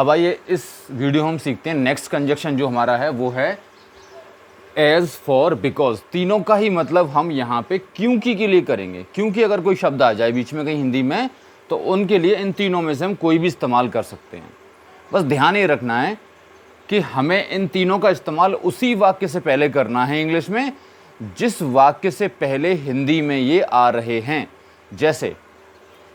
अब आइए इस वीडियो हम सीखते हैं नेक्स्ट कंजक्शन जो हमारा है वो है एज, फॉर, बिकॉज। तीनों का ही मतलब हम यहाँ पे क्योंकि के लिए करेंगे। क्योंकि अगर कोई शब्द आ जाए बीच में कहीं हिंदी में तो उनके लिए इन तीनों में से हम कोई भी इस्तेमाल कर सकते हैं। बस ध्यान ये रखना है कि हमें इन तीनों का इस्तेमाल उसी वाक्य से पहले करना है इंग्लिश में जिस वाक्य से पहले हिंदी में ये आ रहे हैं। जैसे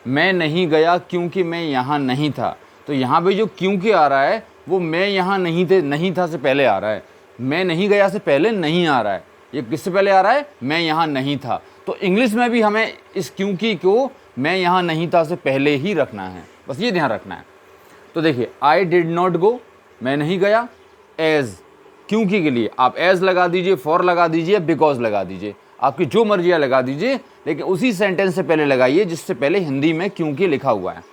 मैं नहीं गया क्योंकि मैं यहाँ नहीं था, तो यहाँ पे जो क्योंकि आ रहा है वो मैं यहाँ नहीं था से पहले आ रहा है। मैं नहीं गया से पहले नहीं आ रहा है। ये किससे पहले आ रहा है? मैं यहाँ नहीं था। तो इंग्लिश में भी हमें इस क्योंकि को मैं यहाँ नहीं था से पहले ही रखना है, बस ये ध्यान रखना है। तो देखिए आई डिड नॉट गो, मैं नहीं गया, एज क्योंकि के लिए आप एज लगा दीजिए, फॉर लगा दीजिए, बिकॉज लगा दीजिए, आपकी जो मर्जी है लगा दीजिए, लेकिन उसी सेंटेंस से पहले लगाइए जिससे पहले हिंदी में क्योंकि लिखा हुआ है।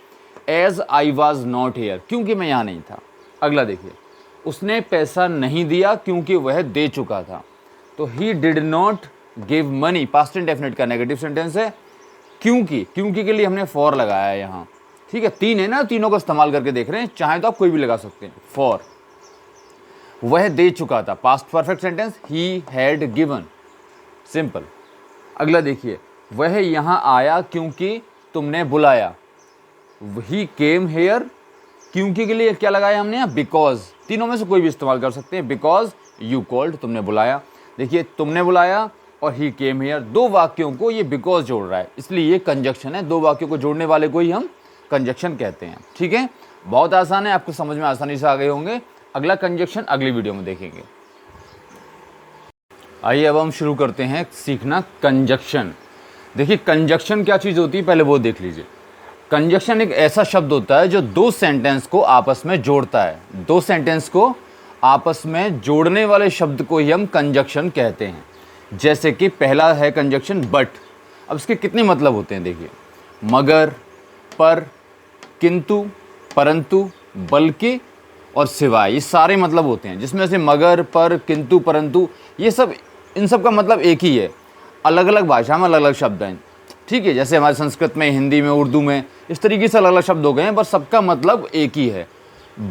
As I was not here, क्योंकि मैं यहाँ नहीं था। अगला देखिए, उसने पैसा नहीं दिया क्योंकि वह दे चुका था। तो he did not give money, past indefinite का नेगेटिव सेंटेंस है। क्योंकि के लिए हमने फॉर लगाया है यहाँ, ठीक है। तीन है ना, तीनों को इस्तेमाल करके देख रहे हैं, चाहे तो आप कोई भी लगा सकते हैं। फॉर, वह दे चुका था, past perfect sentence, he had given, simple. अगला देखिए, वह यहाँ आया क्योंकि तुमने बुलाया। ही केम हेयर, क्योंकि के लिए क्या लगाया हमने यहाँ? बिकॉज। तीनों में से कोई भी इस्तेमाल कर सकते हैं। बिकॉज यू कॉल्ड, तुमने बुलाया। देखिए तुमने बुलाया और ही केम हेयर, दो वाक्यों को ये बिकॉज जोड़ रहा है, इसलिए ये कंजक्शन है। दो वाक्यों को जोड़ने वाले को ही हम कंजक्शन कहते हैं, ठीक है। बहुत आसान है, आपको समझ में आसानी से आ गए होंगे। अगला कंजक्शन अगली वीडियो में देखेंगे। आइए अब हम शुरू करते हैं सीखना कंजक्शन। देखिए कंजक्शन क्या चीज़ होती है पहले वो देख लीजिए। कंजक्शन एक ऐसा शब्द होता है जो दो सेंटेंस को आपस में जोड़ता है। दो सेंटेंस को आपस में जोड़ने वाले शब्द को ही हम कंजक्शन कहते हैं। जैसे कि पहला है कंजक्शन बट। अब इसके कितने मतलब होते हैं देखिए, मगर, पर, किंतु, परंतु, बल्कि और सिवाय, ये सारे मतलब होते हैं। जिसमें से मगर, पर, किंतु, परंतु, ये सब, इन सब का मतलब एक ही है। अलग अलग भाषा में अलग अलग शब्द हैं, ठीक है। जैसे हमारे संस्कृत में, हिंदी में, उर्दू में इस तरीके से अलग अलग शब्द हो गए हैं, पर सबका मतलब एक ही है।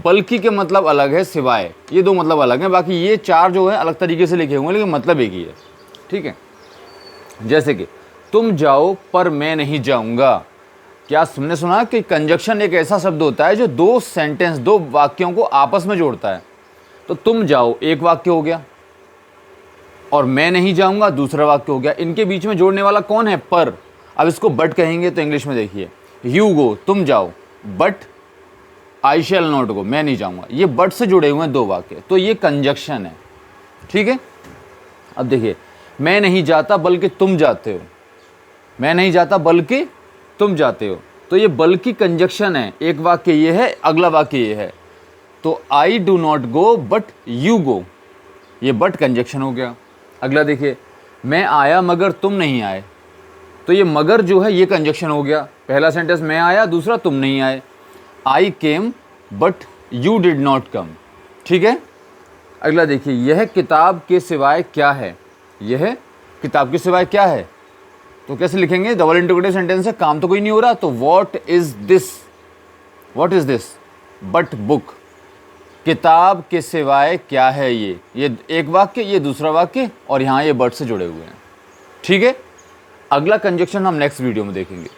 बल्कि के मतलब अलग है, सिवाय, ये दो मतलब अलग हैं। बाकी ये चार जो है अलग तरीके से लिखे हुए हैं, लेकिन मतलब एक ही है, ठीक है। जैसे कि तुम जाओ पर मैं नहीं जाऊँगा। क्या तुमने सुना कि कंजक्शन एक ऐसा शब्द होता है जो दो सेंटेंस, दो वाक्यों को आपस में जोड़ता है। तो तुम जाओ एक वाक्य हो गया और मैं नहीं जाऊंगा दूसरा वाक्य हो गया। इनके बीच में जोड़ने वाला कौन है? पर। अब इसको बट कहेंगे तो इंग्लिश में देखिए, यू गो, तुम जाओ, but I shall not go, मैं नहीं जाऊंगा। ये बट से जुड़े हुए हैं दो वाक्य, तो ये कंजक्शन है, ठीक है। अब देखिए, मैं नहीं जाता बल्कि तुम जाते हो, मैं नहीं जाता बल्कि तुम जाते हो, तो ये बल्कि कंजक्शन है। एक वाक्य ये है, अगला वाक्य ये है। तो I do not go but you go, ये बट कंजक्शन हो गया। अगला देखिए, मैं आया मगर तुम नहीं आए, तो ये मगर जो है ये कंजक्शन हो गया। पहला सेंटेंस मैं आया, दूसरा तुम नहीं आए। I came but you did not come, ठीक है। अगला देखिए, यह किताब के सिवाय क्या है, यह किताब के सिवाय क्या है, तो कैसे लिखेंगे? डबल इंटीग्रेटिव सेंटेंस है, काम तो कोई नहीं हो रहा, तो what is this, what is this but book, किताब के सिवाय क्या है ये एक वाक्य, ये दूसरा वाक्य, और यहाँ ये बट से जुड़े हुए हैं, ठीक है। अगला कंजक्शन हम नेक्स्ट वीडियो में देखेंगे।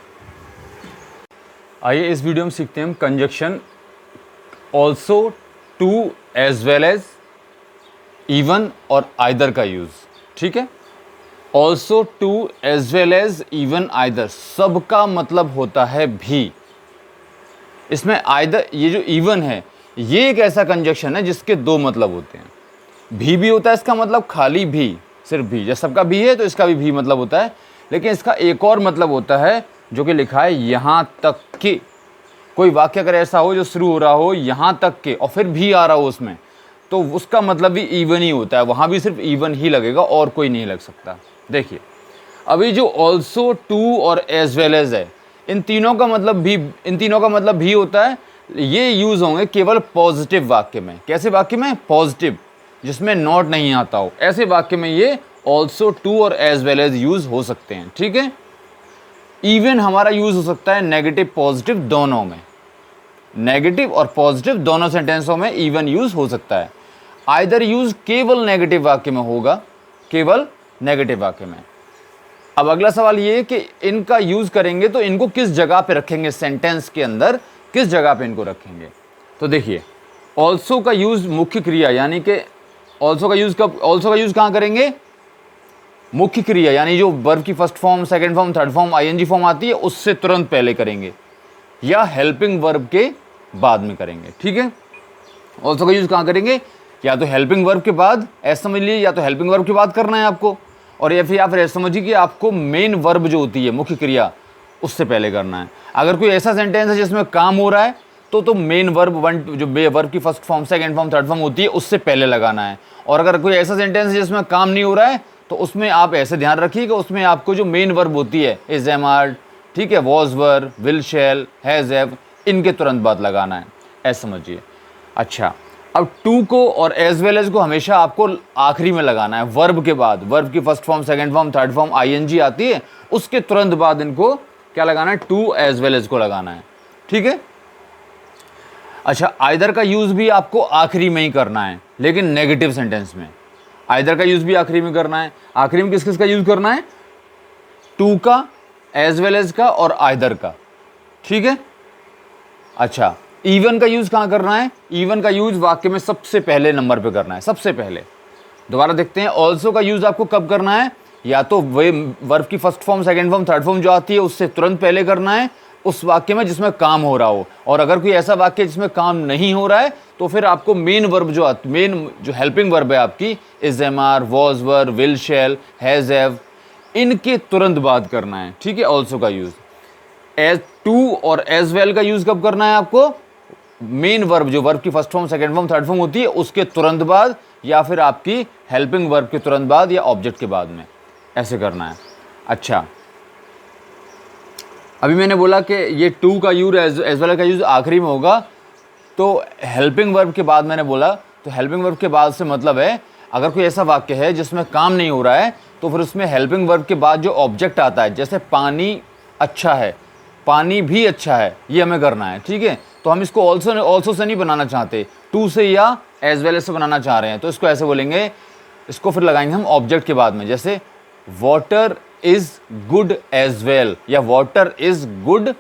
आइए इस वीडियो में सीखते हैं हम conjunction also, too, as well as, even और आइदर का यूज, ठीक है। Also, too, as well as, even, either, सबका मतलब होता है भी। इसमें आइदर, ये जो इवन है ये एक ऐसा कंजक्शन है जिसके दो मतलब होते हैं। भी होता है इसका मतलब, खाली भी, सिर्फ भी, जब सबका भी है तो इसका भी मतलब होता है। लेकिन इसका एक और मतलब होता है जो कि लिखा है यहाँ तक कि। कोई वाक्य अगर ऐसा हो जो शुरू हो रहा हो यहाँ तक के और फिर भी आ रहा हो उसमें, तो उसका मतलब भी इवन ही होता है। वहाँ भी सिर्फ इवन ही लगेगा और कोई नहीं लग सकता। देखिए अभी जो ऑल्सो, टू और एज वेल एज है, इन तीनों का मतलब भी होता है। ये यूज होंगे केवल पॉजिटिव वाक्य में। कैसे वाक्य में? पॉजिटिव, जिसमें नॉट नहीं आता हो, ऐसे वाक्य में ये ऑल्सो, टू और एज वेल एज यूज हो सकते हैं, ठीक है। इवन हमारा यूज हो सकता है नेगेटिव पॉजिटिव दोनों में, नेगेटिव और पॉजिटिव दोनों सेंटेंसों में इवन यूज हो सकता है। आइदर यूज केवल नेगेटिव वाक्य में होगा, केवल नेगेटिव वाक्य में। अब अगला सवाल ये है कि इनका यूज करेंगे तो इनको किस जगह पे रखेंगे, सेंटेंस के अंदर किस जगह पे इनको रखेंगे। तो देखिए, ऑल्सो का यूज मुख्य क्रिया, यानी कि ऑल्सो का यूज कब, ऑल्सो का यूज कहाँ करेंगे, मुख्य क्रिया यानी जो वर्ब की first form, second form, third form, ING form आती है उससे तुरंत पहले करेंगे, या हेल्पिंग वर्ब के बाद में करेंगे। ठीक है, ऑल्सो का यूज कहाँ करेंगे, या तो हेल्पिंग वर्ब के बाद, ऐसा समझ लीजिए, या तो हेल्पिंग वर्ब के बाद करना है आपको, और या फिर आप ऐसा समझिए कि आपको मेन वर्ब जो होती है, मुख्य क्रिया, उससे पहले करना है। अगर कोई ऐसा सेंटेंस है जिसमें काम हो रहा है तो मेन वर्ब जो वर्ब की first form, second form, third form होती है उससे पहले लगाना है। और अगर कोई ऐसा सेंटेंस है जिसमें काम नहीं हो रहा है तो उसमें आप ऐसे ध्यान रखिएगा, उसमें आपको जो मेन वर्ब होती है, इज, एम, आर, ठीक है, was, were, will, shall, has, have, इनके तुरंत बाद लगाना है, ऐसा समझिए। अच्छा, अब टू को और एज वेल एज को हमेशा आपको आखिरी में लगाना है, वर्ब के बाद। वर्ब की first form, second form, third form, ING आती है, उसके तुरंत बाद इनको क्या लगाना है, टू एज वेल एज को लगाना है। ठीक है। अच्छा, आइदर का यूज भी आपको आखिरी में ही करना है, लेकिन नेगेटिव सेंटेंस में आइदर का यूज भी आखिरी में करना है। आखिरी में किस किस का यूज करना है, टू का, एज वेल एज का और आइदर का। ठीक है। अच्छा, इवन का यूज कहां करना है, इवन का यूज वाक्य में सबसे पहले नंबर पे करना है, सबसे पहले। दोबारा देखते हैं, ऑल्सो का यूज आपको कब करना है, या तो वे वर्ब की first form, second form, third form जो आती है उससे तुरंत पहले करना है उस वाक्य में जिसमें काम हो रहा हो। और अगर कोई ऐसा वाक्य जिसमें काम नहीं हो रहा है तो फिर आपको मेन वर्ब मेन जो हेल्पिंग वर्ब है आपकी, is, am, are, was, were, will, shall, has, have, इनके तुरंत बाद करना है। ठीक है, ऑल्सो का यूज। एज टू और एज वेल का यूज कब करना है आपको, मेन वर्ब जो वर्ब की first form, second form, third form होती है उसके तुरंत बाद, या फिर आपकी हेल्पिंग वर्ब के तुरंत बाद, या ऑब्जेक्ट के बाद में, ऐसे करना है। अच्छा, अभी मैंने बोला कि ये टू का यूज, एज वेल का यूज आखिरी में होगा, तो हेल्पिंग वर्ब के बाद मैंने बोला, तो हेल्पिंग वर्ब के बाद से मतलब है अगर कोई ऐसा वाक्य है जिसमें काम नहीं हो रहा है तो फिर उसमें हेल्पिंग वर्ब के बाद जो ऑब्जेक्ट आता है, जैसे पानी अच्छा है, पानी भी अच्छा है, ये हमें करना है। ठीक है, तो हम इसको ऑल्सो से नहीं बनाना चाहते, टू से या एज वेल से बनाना चाह रहे हैं, तो इसको ऐसे बोलेंगे, इसको फिर लगाएंगे हम ऑब्जेक्ट के बाद में, जैसे water is good as well, या वाटर इज गुड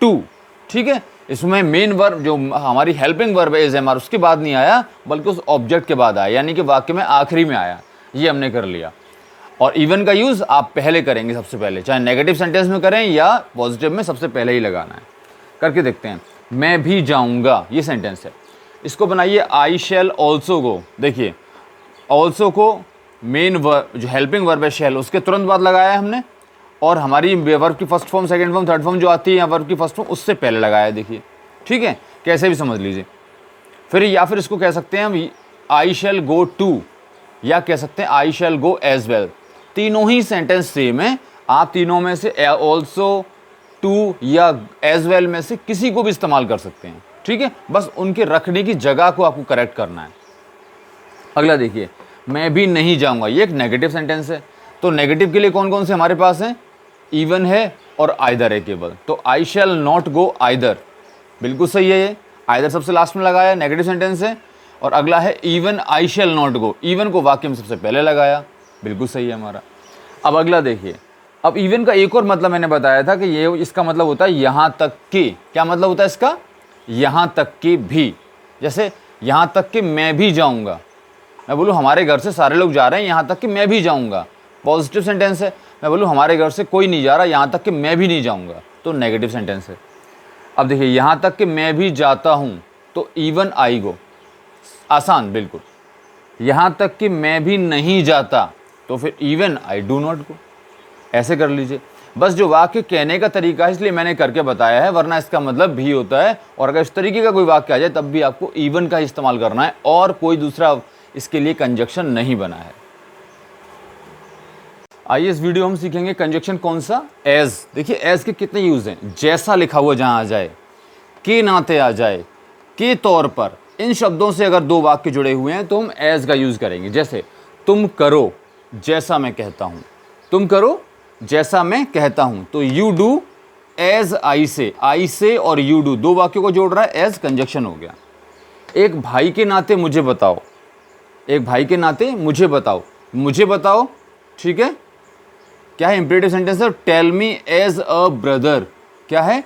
टू। ठीक है, इसमें मेन वर्ब जो हमारी हेल्पिंग वर्ब है, इज, एम, आर, उसके बाद नहीं आया बल्कि उस ऑब्जेक्ट के बाद आया, यानी कि वाक्य में आखिरी में आया, ये हमने कर लिया। और इवन का यूज आप पहले करेंगे, सबसे पहले, चाहे नेगेटिव सेंटेंस में करें या पॉजिटिव में, सबसे पहले ही लगाना है। करके देखते हैं, मैं भी जाऊंगा, ये सेंटेंस है, इसको बनाइए, आई शैल ऑल्सो गो। देखिए, ऑल्सो को मेन वर्ब जो हेल्पिंग वर्ब है शैल, उसके तुरंत बाद लगाया है हमने, और हमारी वर्ब की first form, second form, third form जो आती है, या वर्ब की फर्स्ट फॉर्म उससे पहले लगाया है। देखिए, ठीक है, कैसे भी समझ लीजिए। फिर या फिर इसको कह सकते हैं हम, आई शैल गो टू, या कह सकते हैं आई शैल गो एज वेल। तीनों ही सेंटेंस सेम है, आप तीनों में से ऑल्सो, टू या एज वेल में से किसी को भी इस्तेमाल कर सकते हैं। ठीक है, बस उनके रखने की जगह को आपको करेक्ट करना है। अगला देखिए, मैं भी नहीं जाऊंगा, ये एक नेगेटिव सेंटेंस है, तो नेगेटिव के लिए कौन कौन से हमारे पास हैं, इवन है और आइदर है केवल, तो आई शैल नॉट गो आइदर, बिल्कुल सही है, ये आइदर सबसे लास्ट में लगाया, नेगेटिव सेंटेंस है। और अगला है even I shall not go, even को वाक्य में सबसे पहले लगाया, बिल्कुल सही है हमारा। अब अगला देखिए, अब इवन का एक और मतलब मैंने बताया था कि ये, इसका मतलब होता है यहाँ तक कि, क्या मतलब होता है इसका, यहाँ तक कि भी। जैसे यहाँ तक कि मैं भी जाऊँगा, मैं बोलूँ हमारे घर से सारे लोग जा रहे हैं, यहाँ तक कि मैं भी जाऊँगा, पॉजिटिव सेंटेंस है। मैं बोलूँ हमारे घर से कोई नहीं जा रहा, यहाँ तक कि मैं भी नहीं जाऊँगा, तो नेगेटिव सेंटेंस है। अब देखिए, यहाँ तक कि मैं भी जाता हूँ, तो इवन आई गो, आसान बिल्कुल। यहाँ तक कि मैं भी नहीं जाता, तो फिर even I do not go, ऐसे कर लीजिए। बस जो वाक्य कहने का तरीका है इसलिए मैंने करके बताया है, वरना इसका मतलब भी होता है। और अगर इस तरीके का कोई वाक्य आ जाए तब भी आपको इवन का इस्तेमाल करना है, और कोई दूसरा इसके लिए कंजक्शन नहीं बना है। आइए इस वीडियो हम सीखेंगे कंजक्शन कौन सा, एज। देखिए, एज के कितने यूज हैं, जैसा लिखा हुआ जहां आ जाए, के नाते आ जाए, के तौर पर, इन शब्दों से अगर दो वाक्य जुड़े हुए हैं तो हम एज का यूज करेंगे। जैसे तुम करो जैसा मैं कहता हूं, तुम करो जैसा मैं कहता हूं, तो यू डू एज आई से और यू डू, दो वाक्यों को जोड़ रहा है, एज कंजक्शन हो गया। एक भाई के नाते मुझे बताओ, एक भाई के नाते मुझे बताओ, मुझे बताओ, ठीक है, क्या है, इंपरेटिव सेंटेंस है, tell me as a brother, क्या है,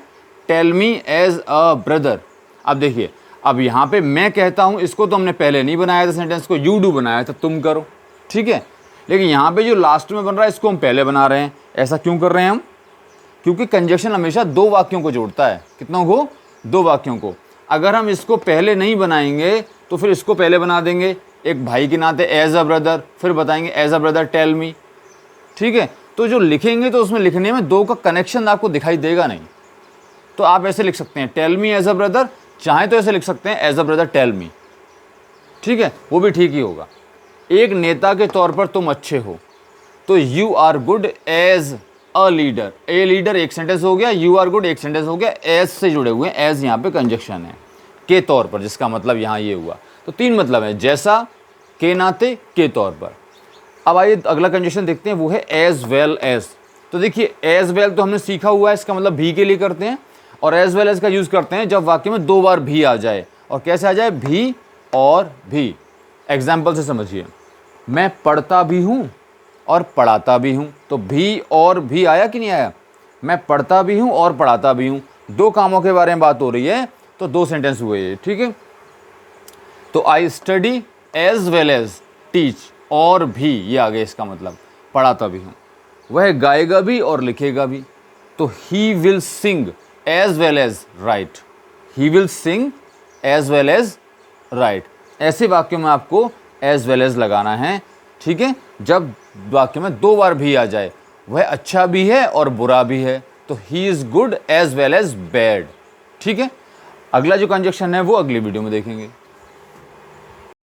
tell me as a brother. अब देखिए, अब यहाँ पे मैं कहता हूँ, इसको तो हमने पहले नहीं बनाया था सेंटेंस को, यू डू बनाया था, तुम करो, ठीक है। लेकिन यहाँ पे जो लास्ट में बन रहा है इसको हम पहले बना रहे हैं। ऐसा क्यों कर रहे हैं हम? क्योंकि कंजक्शन हमेशा दो वाक्यों को जोड़ता है। कितनों को? दो वाक्यों को। अगर हम इसको पहले नहीं बनाएंगे तो फिर इसको पहले बना देंगे, एक भाई के नाते एज अ ब्रदर, फिर बताएंगे as a brother tell me, ठीक है। तो जो लिखेंगे तो उसमें लिखने में दो का कनेक्शन आपको दिखाई देगा नहीं। तो आप ऐसे लिख सकते हैं tell me as a brother, चाहे तो ऐसे लिख सकते हैं as a brother tell me, ठीक है, वो भी ठीक ही होगा। एक नेता के तौर पर तुम अच्छे हो, तो you are good as a leader, a leader एक सेंटेंस हो गया, यू आर गुड एक सेंटेंस हो गया, एज से जुड़े हुए हैं, एज यहाँ पे कंजक्शन है, के तौर पर, जिसका मतलब यहाँ ये हुआ। तो तीन मतलब है, जैसा, के नाते, के तौर पर। अब आइए अगला कंजक्शन देखते हैं, वो है एज वेल एज। तो देखिए एज वेल तो हमने सीखा हुआ है, इसका मतलब भी के लिए करते हैं, और एज वेल एज का यूज़ करते हैं जब वाक्य में दो बार भी आ जाए। और कैसे आ जाए? भी और भी। एग्जाम्पल से समझिए, मैं पढ़ता भी हूँ और पढ़ाता भी हूँ, तो भी और भी आया कि नहीं आया? मैं पढ़ता भी हूँ और पढ़ाता भी हूँ, दो कामों के बारे में बात हो रही है, तो दो सेंटेंस हुए ये, ठीक है। तो I study as well as teach, और भी ये आ गया, इसका मतलब पढ़ाता भी हूँ। वह गाएगा भी और लिखेगा भी, तो he will sing as well as write, he will sing as well as write. ऐसे वाक्यों में आपको एज वेल एज लगाना है, ठीक है। जब वाक्य में दो बार भी आ जाए, वह अच्छा भी है और बुरा भी है, तो he is good as well as bad, ठीक है। अगला जो कंजक्शन है वो अगली वीडियो में देखेंगे।